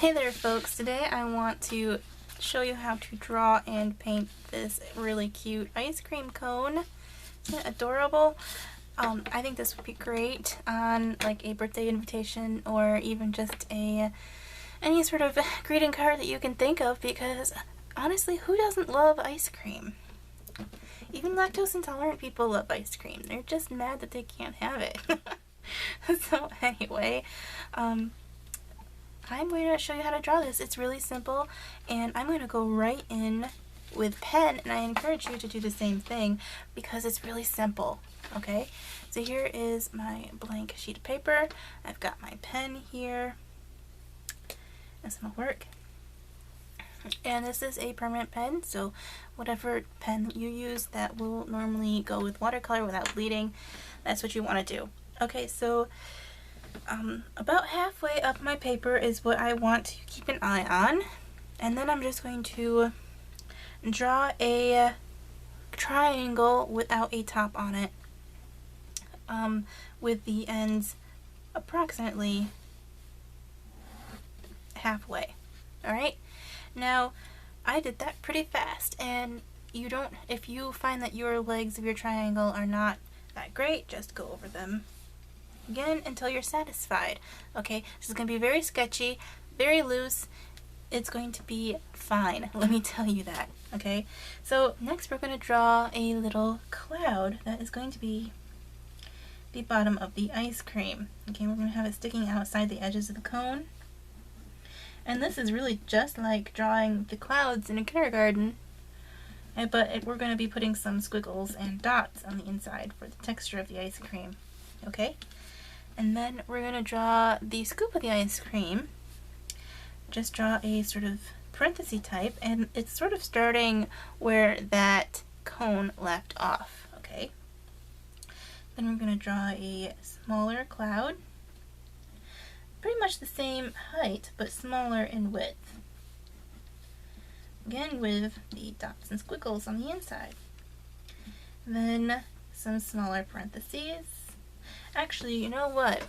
Hey there folks, today I want to show you how to draw and paint this really cute ice cream cone. Isn't it adorable? I think this would be great on like a birthday invitation or even just any sort of greeting card that you can think of, because honestly, who doesn't love ice cream? Even lactose intolerant people love ice cream. They're just mad that they can't have it. So anyway, I'm going to show you how to draw this. It's really simple, and I'm going to go right in with pen, and I encourage you to do the same thing because it's really simple. Okay, so here is my blank sheet of paper. I've got my pen here. This will work. And this is a permanent pen, so whatever pen you use that will normally go with watercolor without bleeding, that's what you want to do. Okay, so about halfway up my paper is what I want to keep an eye on, and then I'm just going to draw a triangle without a top on it, with the ends approximately halfway. Alright, now I did that pretty fast, and if you find that your legs of your triangle are not that great, just go over them again until you're satisfied. Okay, this is going to be very sketchy, very loose. It's going to be fine, let me tell you that. Okay, so next we're going to draw a little cloud that is going to be the bottom of the ice cream. Okay, we're going to have it sticking outside the edges of the cone. And this is really just like drawing the clouds in a kindergarten, but we're going to be putting some squiggles and dots on the inside for the texture of the ice cream. Okay? And then we're going to draw the scoop of the ice cream. Just draw a sort of parenthesis type, and it's sort of starting where that cone left off. Okay? Then we're going to draw a smaller cloud. Pretty much the same height, but smaller in width. Again with the dots and squiggles on the inside. Then some smaller parentheses. Actually, you know what?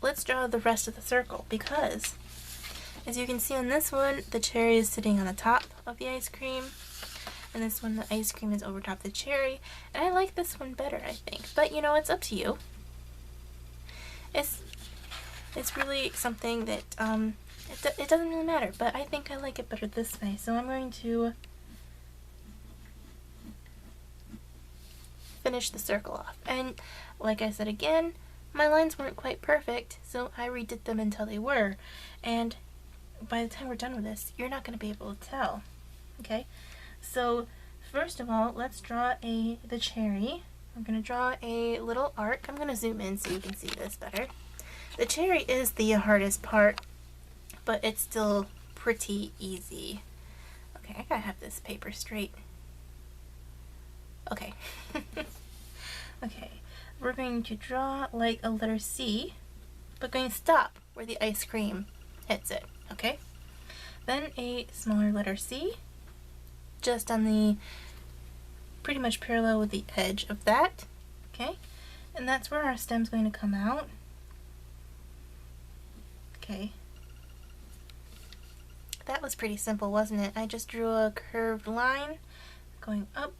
Let's draw the rest of the circle, because as you can see on this one, the cherry is sitting on the top of the ice cream, and this one, the ice cream is over top the cherry, and I like this one better, I think. But you know, it's up to you. It's really something that it doesn't really matter, but I think I like it better this way. So I'm going to finish the circle off, and like I said again, my lines weren't quite perfect, so I redid them until they were, and by the time we're done with this, you're not going to be able to tell. Okay, so first of all, let's draw the cherry. I'm going to draw a little arc. I'm going to zoom in so you can see this better. The cherry is the hardest part, but it's still pretty easy. Okay, I gotta have this paper straight. Okay. Okay, we're going to draw like a letter C, but going to stop where the ice cream hits it. Okay? Then a smaller letter C, just on the pretty much parallel with the edge of that. Okay? And that's where our stem's going to come out. Okay. That was pretty simple, wasn't it? I just drew a curved line going up,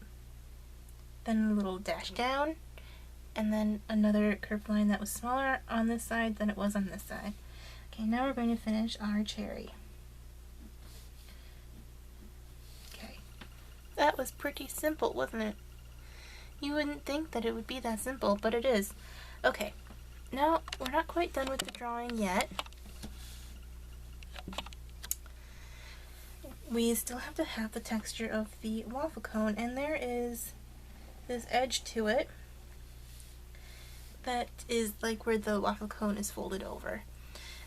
then a little dash down, and then another curved line that was smaller on this side than it was on this side. Okay, now we're going to finish our cherry. Okay. That was pretty simple, wasn't it? You wouldn't think that it would be that simple, but it is. Okay, now we're not quite done with the drawing yet. We still have to have the texture of the waffle cone, and there is this edge to it that is like where the waffle cone is folded over.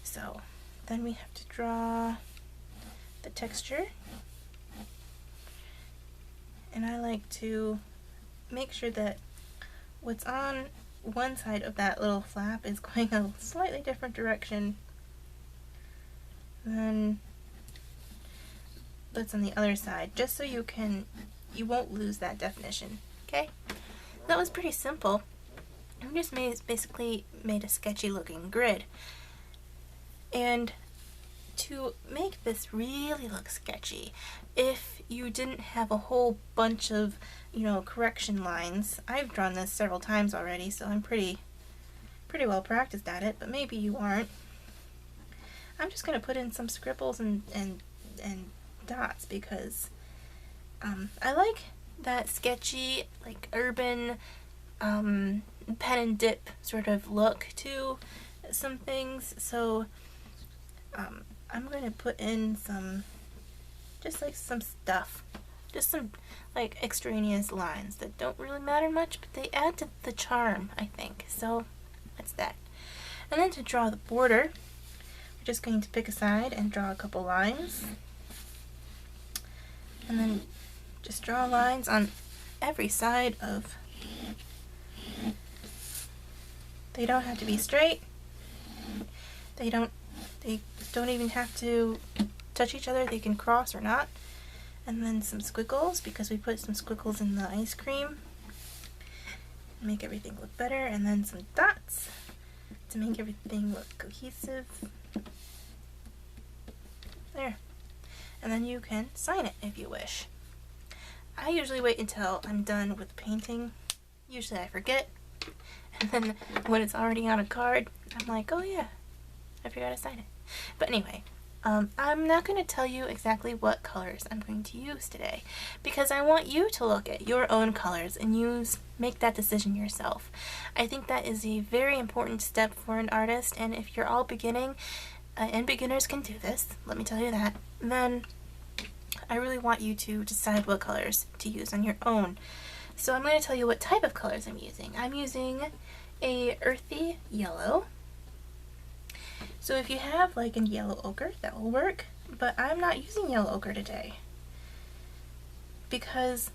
So then we have to draw the texture, and I like to make sure that what's on one side of that little flap is going a slightly different direction than that's on the other side, just so you won't lose that definition. Okay, that was pretty simple. I just basically made a sketchy looking grid, and to make this really look sketchy, if you didn't have a whole bunch of, you know, correction lines, I've drawn this several times already, so I'm pretty well practiced at it, but maybe you aren't. I'm just going to put in some scribbles and dots because I like that sketchy, like urban, pen and dip sort of look to some things, so I'm going to put in some, just like some stuff, just some like extraneous lines that don't really matter much, but they add to the charm, I think, so that's that. And then to draw the border, we're just going to pick a side and draw a couple lines, and then just draw lines on every side of, they don't have to be straight, they don't even have to touch each other, they can cross or not. And then some squiggles, because we put some squiggles in the ice cream, make everything look better, and then some dots to make everything look cohesive. There. And then you can sign it if you wish. I usually wait until I'm done with painting. Usually I forget, and then when it's already on a card, I'm like, oh yeah, I forgot to sign it. But anyway, I'm not going to tell you exactly what colors I'm going to use today, because I want you to look at your own colors and make that decision yourself. I think that is a very important step for an artist, and if you're all beginning, and beginners can do this, let me tell you that, then I really want you to decide what colors to use on your own. So I'm going to tell you what type of colors I'm using. I'm using a earthy yellow. So if you have like a yellow ochre, that will work, but I'm not using yellow ochre today because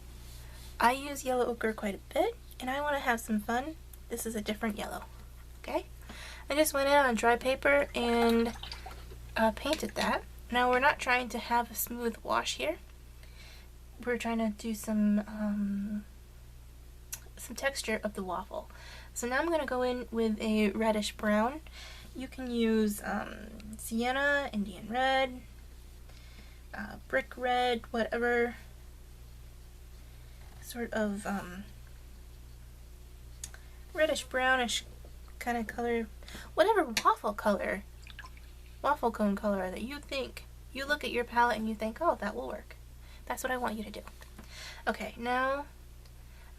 I use yellow ochre quite a bit and I want to have some fun. This is a different yellow, okay? I just went in on dry paper and painted that. Now we're not trying to have a smooth wash here. We're trying to do some texture of the waffle. So now I'm going to go in with a reddish brown. You can use sienna, Indian red, brick red, whatever sort of reddish brownish kind of color, whatever waffle cone color that you think, you look at your palette and you think, oh, that will work. That's what I want you to do. Okay, now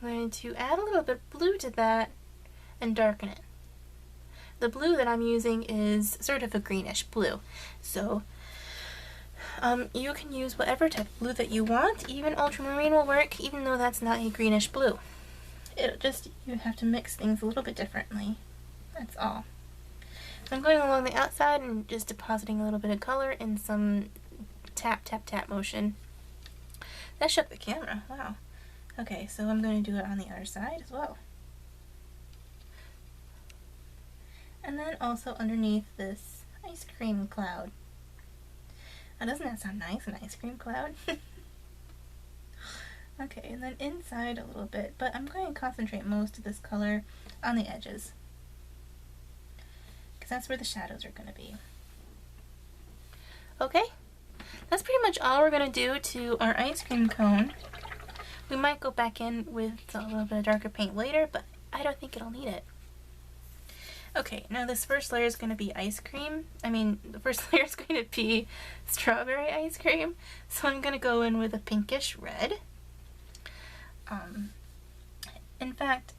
I'm going to add a little bit of blue to that and darken it. The blue that I'm using is sort of a greenish blue, so you can use whatever type of blue that you want. Even ultramarine will work, even though that's not a greenish blue. You have to mix things a little bit differently, that's all. So I'm going along the outside and just depositing a little bit of color in some tap, tap, tap motion. That shook the camera, wow. Okay, so I'm going to do it on the other side as well. And then also underneath this ice cream cloud. Now, doesn't that sound nice, an ice cream cloud? Okay, and then inside a little bit, but I'm going to concentrate most of this color on the edges, because that's where the shadows are going to be. Okay, that's pretty much all we're going to do to our ice cream cone. We might go back in with a little bit of darker paint later, but I don't think it'll need it. Okay, now this first layer is going to be ice cream. The first layer is going to be strawberry ice cream. So I'm going to go in with a pinkish red. In fact,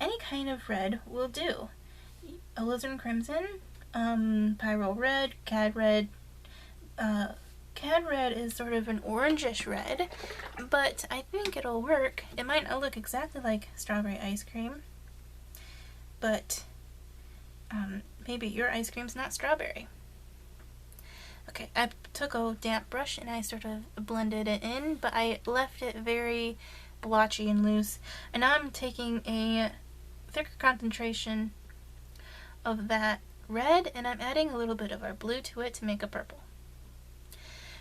any kind of red will do. Alizarin crimson, pyrrole red, cad red. Cad red is sort of an orangish red, but I think it'll work. It might not look exactly like strawberry ice cream, but maybe your ice cream's not strawberry. Okay, I took a damp brush and I sort of blended it in, but I left it very blotchy and loose. And now I'm taking a thicker concentration of that red and I'm adding a little bit of our blue to it to make a purple.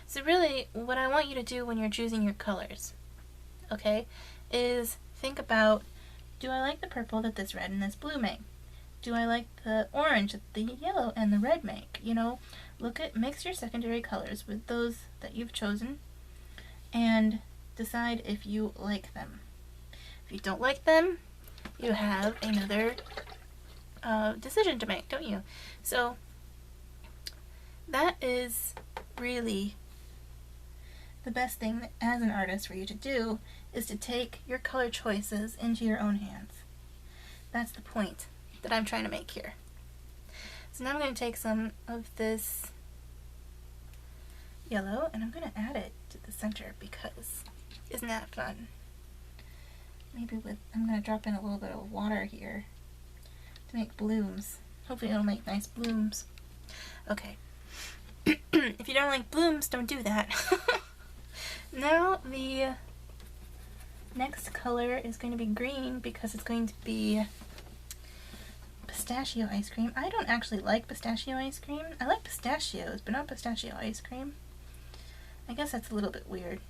So really, what I want you to do when you're choosing your colors, okay, is think about, do I like the purple that this red and this blue make? Do I like the orange that the yellow and the red make? You know, mix your secondary colors with those that you've chosen and decide if you like them. If you don't like them, you have another decision to make, don't you? So that is really the best thing as an artist for you to do, is to take your color choices into your own hands. That's the point that I'm trying to make here. So now I'm going to take some of this yellow and I'm going to add it to the center because isn't that fun? Maybe I'm going to drop in a little bit of water here to make blooms. Hopefully it'll make nice blooms. Okay. If you don't like blooms, don't do that. Now the next color is going to be green because it's going to be pistachio ice cream. I don't actually like pistachio ice cream. I like pistachios, but not pistachio ice cream. I guess that's a little bit weird.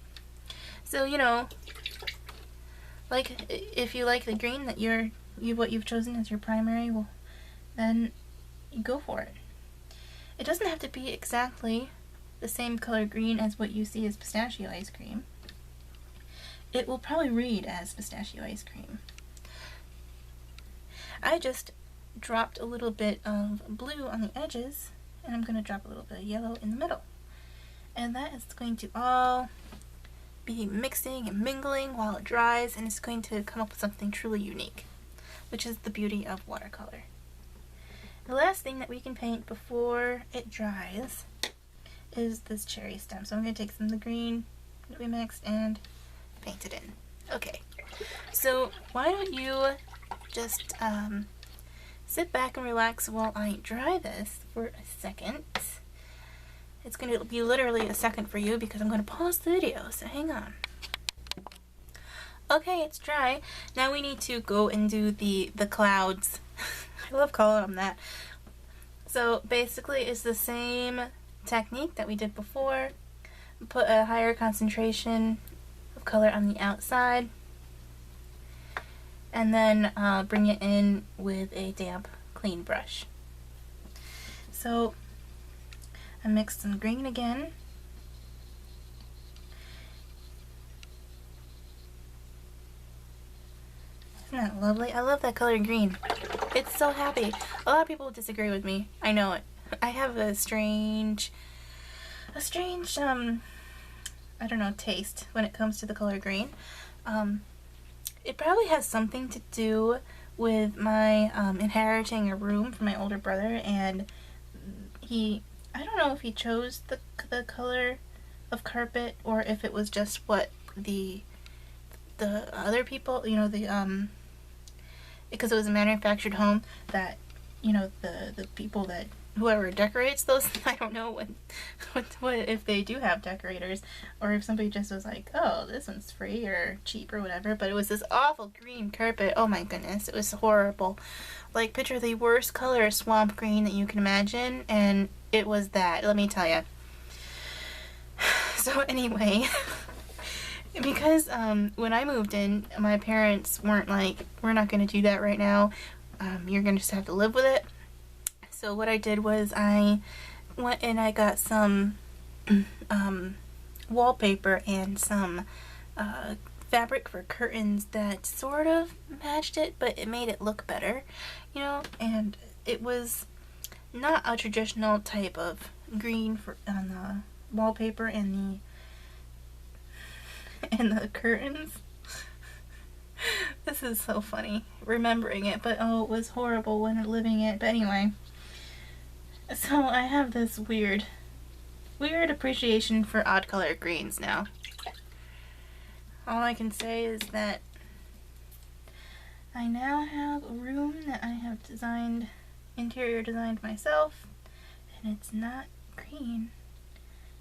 So, you know, like if you like the green that what you've chosen as your primary, well, then you go for it. It doesn't have to be exactly the same color green as what you see as pistachio ice cream. It will probably read as pistachio ice cream. I just dropped a little bit of blue on the edges, and I'm going to drop a little bit of yellow in the middle. And that is going to all be mixing and mingling while it dries, and it's going to come up with something truly unique, which is the beauty of watercolor. The last thing that we can paint before it dries is this cherry stem. So I'm going to take some of the green that we mixed and paint it in. Okay, so why don't you just sit back and relax while I dry this for a second. It's going to be literally a second for you because I'm going to pause the video, so hang on. Okay, it's dry. Now we need to go and do the clouds. I love calling them that. So basically it's the same technique that we did before. Put a higher concentration of color on the outside and then bring it in with a damp, clean brush. So I mixed some green again. Isn't that lovely? I love that color green. It's so happy. A lot of people disagree with me. I know it. I have a strange, I don't know, taste when it comes to the color green. It probably has something to do with my inheriting a room from my older brother, and I don't know if he chose the color of carpet or if it was just what the other people, you know, because it was a manufactured home that, you know, the people that whoever decorates those, I don't know what if they do have decorators, or if somebody just was like, oh, this one's free or cheap or whatever, but it was this awful green carpet. Oh my goodness, it was horrible. Like, picture the worst color swamp green that you can imagine, and it was that, let me tell you. So anyway, because when I moved in, my parents weren't like, we're not going to do that right now, you're going to just have to live with it. So what I did was I went and I got some wallpaper and some fabric for curtains that sort of matched it, but it made it look better, you know, and it was not a traditional type of green on the wallpaper and the curtains. This is so funny remembering it, but oh, it was horrible when living it. But anyway, so I have this weird appreciation for odd color greens now. All I can say is that I now have a room that I have interior designed myself, and it's not green,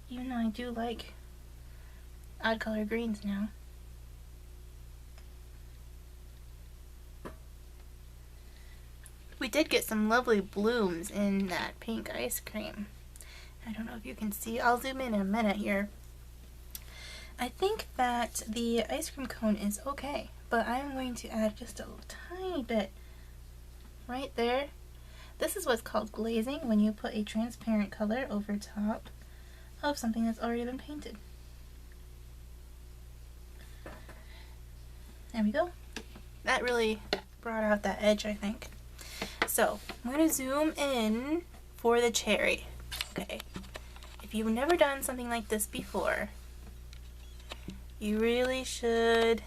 even though I do like odd color greens now. We did get some lovely blooms in that pink ice cream. I don't know if you can see. I'll zoom in a minute here. I think that the ice cream cone is okay, but I'm going to add just a tiny bit right there. This is what's called glazing, when you put a transparent color over top of something that's already been painted. There we go. That really brought out that edge, I think. So I'm going to zoom in for the cherry. Okay, if you've never done something like this before, you really should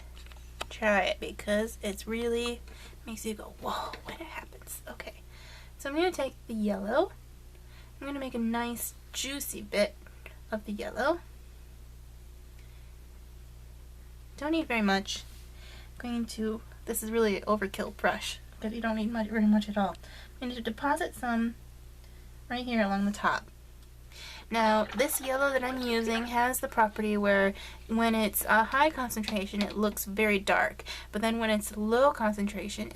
try it, because it's really makes you go, whoa, when it happens. Okay, so I'm going to take the yellow. I'm going to make a nice juicy bit of the yellow. Don't need very much. I'm going to, this is really an overkill brush, but you don't need very much at all. I'm going to deposit some right here along the top. Now, this yellow that I'm using has the property where when it's a high concentration, it looks very dark, but then when it's low concentration,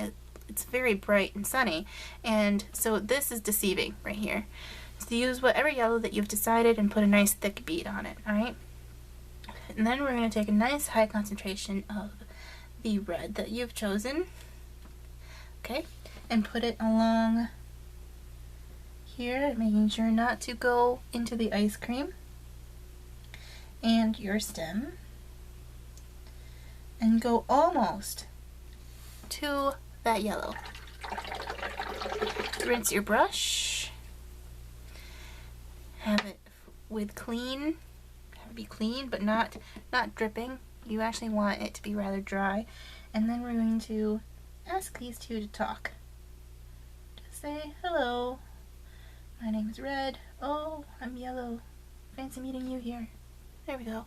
it's very bright and sunny, and so this is deceiving right here. So use whatever yellow that you've decided and put a nice thick bead on it, alright? And then we're going to take a nice high concentration of the red that you've chosen, okay, and put it along here, making sure not to go into the ice cream and your stem, and go almost to that yellow. Rinse your brush, have it with clean, have it be clean but not dripping. You actually want it to be rather dry, and then we're going to ask these two to talk. Just say, hello, my name is Red. Oh, I'm yellow. Fancy meeting you here. There we go.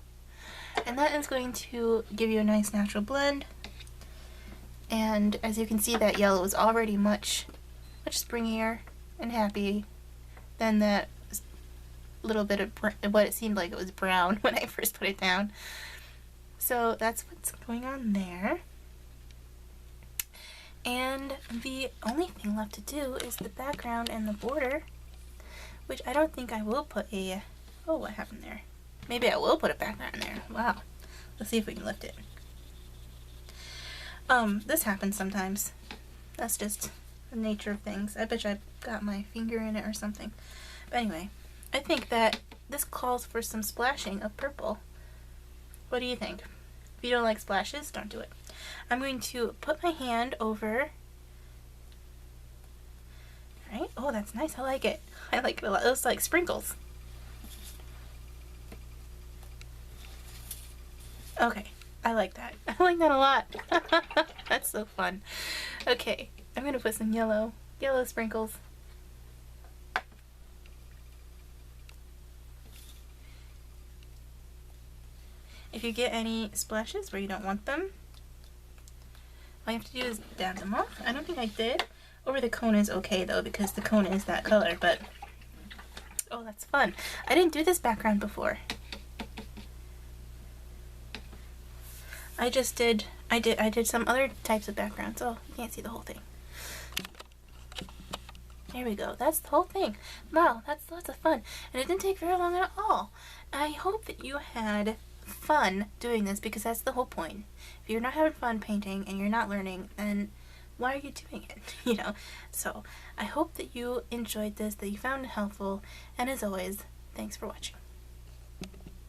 And that is going to give you a nice natural blend. And as you can see, that yellow is already much springier and happy than that little bit of what it seemed like it was brown when I first put it down. So that's what's going on there. And the only thing left to do is the background and the border, which I don't think I will put a, oh, what happened there? Maybe I will put a background there. Wow. Let's see if we can lift it. This happens sometimes. That's just the nature of things. I bet you I got my finger in it or something. But anyway, I think that this calls for some splashing of purple. What do you think? If you don't like splashes, don't do it. I'm going to put my hand over. Alright, oh, that's nice. I like it. I like it a lot. It looks like sprinkles. Okay, I like that. I like that a lot. That's so fun. Okay, I'm going to put some yellow sprinkles. If you get any splashes where you don't want them, all you have to do is dab them off. I don't think I did. Over the cone is okay though, because the cone is that color, but oh, that's fun. I didn't do this background before. I did some other types of backgrounds. Oh, you can't see the whole thing. There we go. That's the whole thing. Wow, that's lots of fun. And it didn't take very long at all. I hope that you had fun doing this, because that's the whole point. If you're not having fun painting and you're not learning, then why are you doing it? You know? So I hope that you enjoyed this, that you found it helpful, and as always, thanks for watching.